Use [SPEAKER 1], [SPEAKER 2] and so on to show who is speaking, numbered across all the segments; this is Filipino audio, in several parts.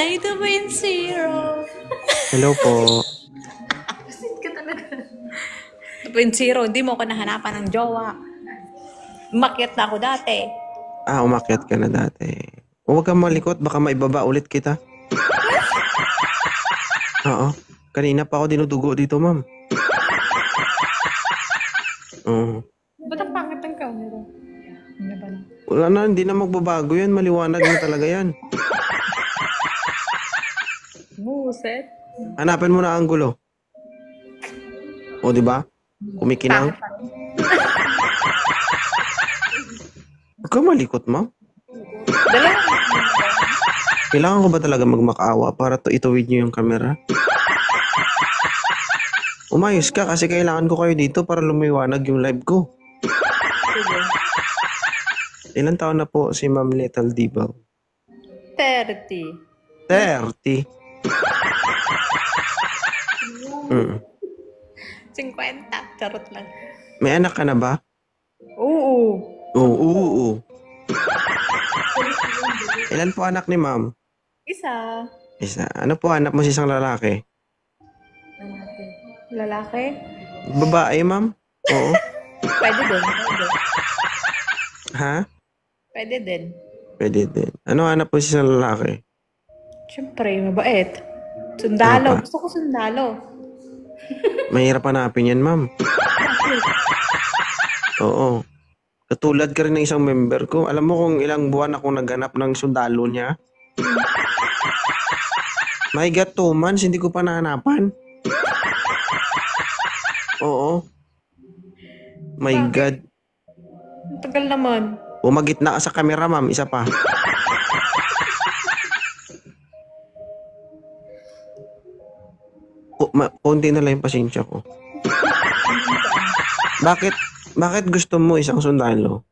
[SPEAKER 1] Hi, 2.0.
[SPEAKER 2] Hello po.
[SPEAKER 1] Basit ka talaga. 2.0, hindi mo ko nahanapan ng jowa. Umakyat na ako dati.
[SPEAKER 2] Umakyat ka na dati. Huwag kang malikot, baka maibaba ulit kita. Oo. Kanina pa ako dinudugo dito, ma'am. Oo.
[SPEAKER 1] Ba't ang pangit ng camera? Ano ba na?
[SPEAKER 2] Wala na, hindi na magbabago yan. Maliwanag na talaga yan.
[SPEAKER 1] Buset.
[SPEAKER 2] Hanapin mo na ang gulo. O, di ba? Kumikinang.
[SPEAKER 1] Pangit pa rin.
[SPEAKER 2] Huwag kang malikot, ma'am.
[SPEAKER 1] Dalawa.
[SPEAKER 2] Kailangan ko ba talaga magmakaawa para ituwid niyo yung camera? Umayos ka kasi kailangan ko kayo dito para lumiwanag yung live ko.
[SPEAKER 1] Sige.
[SPEAKER 2] Ilan taon na po si Ma'am Little Dibaw?
[SPEAKER 1] 30.
[SPEAKER 2] 30.
[SPEAKER 1] 50. Charot lang.
[SPEAKER 2] May anak ka na ba?
[SPEAKER 1] Oo.
[SPEAKER 2] Oo. Ilan po anak ni Ma'am?
[SPEAKER 1] Isa.
[SPEAKER 2] Isa. Ano po anak mo sa isang lalaki?
[SPEAKER 1] Lalaki?
[SPEAKER 2] Babae, Ma'am? Oo.
[SPEAKER 1] Pwede din. Pwede.
[SPEAKER 2] Ha?
[SPEAKER 1] Pwede din.
[SPEAKER 2] Pwede din. Ano anak mo sa isang lalaki?
[SPEAKER 1] Siyempre, mabait. Sundalo.
[SPEAKER 2] Ano pa?
[SPEAKER 1] Gusto ko sundalo.
[SPEAKER 2] Mahirap hanapin yan, Ma'am. Oo. Katulad ka rin ng isang member ko. Alam mo kung ilang buwan akong naghanap ng sundalo niya? My God, 2 months, hindi ko pa nahanapan. Oo. My
[SPEAKER 1] Bakit?
[SPEAKER 2] God.
[SPEAKER 1] Ang tagal naman.
[SPEAKER 2] Umagitna ka sa camera, Ma'am. Isa pa. Konti na lang yung pasensya ko. Bakit gusto mo isang sundalo?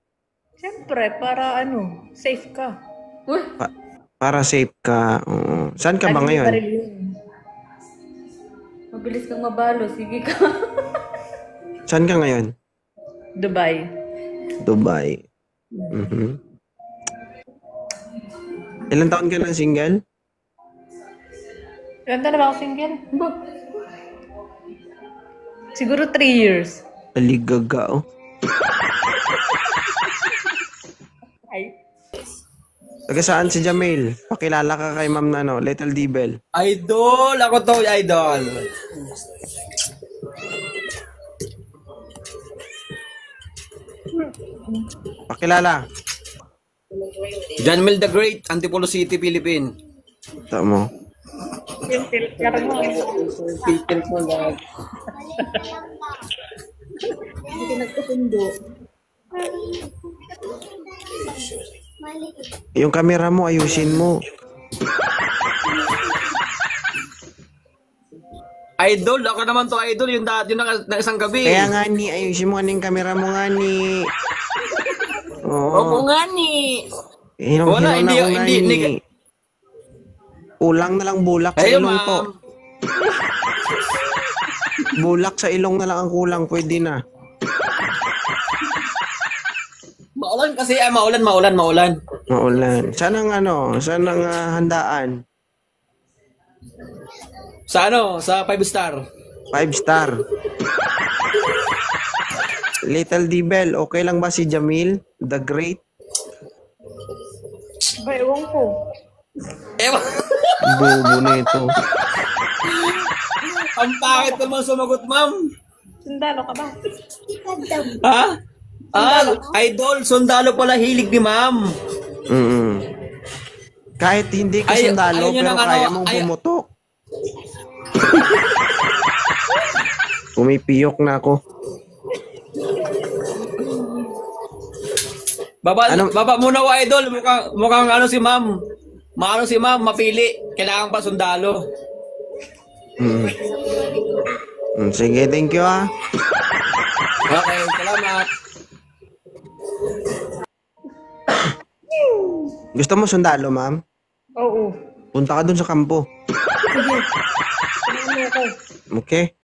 [SPEAKER 1] Siyempre, para safe ka. Uy!
[SPEAKER 2] Para safe ka. Oo. Saan ka ba
[SPEAKER 1] Lagi
[SPEAKER 2] ngayon?
[SPEAKER 1] baril yun. Mabilis kang mabalo. Sige ka.
[SPEAKER 2] Saan ka ngayon?
[SPEAKER 1] Dubai.
[SPEAKER 2] Dubai. Mhm. Ilan taon ka na single?
[SPEAKER 1] Ilan na ba ako single? Siguro 3 years.
[SPEAKER 2] Aligaga, oh.
[SPEAKER 1] Ay.
[SPEAKER 2] Taga saan si Jamil? Pakilala ka kay Ma'am Little Dibel.
[SPEAKER 3] Idol! Ako to, idol!
[SPEAKER 2] Pakilala.
[SPEAKER 3] John Mel the Great, Antipolo City, Philippines.
[SPEAKER 2] Tama mo.
[SPEAKER 1] Yung filter mo.
[SPEAKER 3] Pickles mo lang.
[SPEAKER 1] Hindi ka nagkasundo.
[SPEAKER 2] Yung camera mo, ayusin mo.
[SPEAKER 3] Idol, ako naman to, idol. Yung na isang gabi.
[SPEAKER 2] Kaya nga ni, ayusin mo yung camera mo nga ni.
[SPEAKER 3] Oo
[SPEAKER 2] Oo.
[SPEAKER 3] nga ni.
[SPEAKER 2] Hinong
[SPEAKER 3] Wala,
[SPEAKER 2] na ako nga
[SPEAKER 3] hindi.
[SPEAKER 2] ni. Ulang na lang bulak sa
[SPEAKER 3] Ayun,
[SPEAKER 2] ilong ko.
[SPEAKER 3] ma'am.
[SPEAKER 2] Bulak sa ilong na lang ang kulang, pwede na.
[SPEAKER 3] Maulan kasi, maulan.
[SPEAKER 2] Maulan. Saan ang handaan?
[SPEAKER 3] Sa sa 5 star.
[SPEAKER 2] 5 star. Little Dibel, okay lang ba si Jamil, the Great?
[SPEAKER 1] Ba, ewan ko.
[SPEAKER 3] Ewan.
[SPEAKER 2] Bobo na ito.
[SPEAKER 3] Ang pangit naman sumagot, ma'am.
[SPEAKER 1] Sundalo ka ba?
[SPEAKER 3] Ha? Idol, sundalo pala hilig ni ma'am.
[SPEAKER 2] Kahit hindi ka
[SPEAKER 3] Ay,
[SPEAKER 2] sundalo,
[SPEAKER 3] ayun yun
[SPEAKER 2] pero
[SPEAKER 3] ang
[SPEAKER 2] kaya mong bumutok. Pumipiyok na ako.
[SPEAKER 3] Baba muna wa idol, mukhang si ma'am. Si ma'am, mapili. Kailangan pa sundalo.
[SPEAKER 2] Sige, thank you ah.
[SPEAKER 3] Okay, salamat.
[SPEAKER 2] Gusto mo sundalo, ma'am?
[SPEAKER 1] Oo.
[SPEAKER 2] Punta ka dun sa kampo.
[SPEAKER 1] Sige. Ano ako?
[SPEAKER 2] Okay?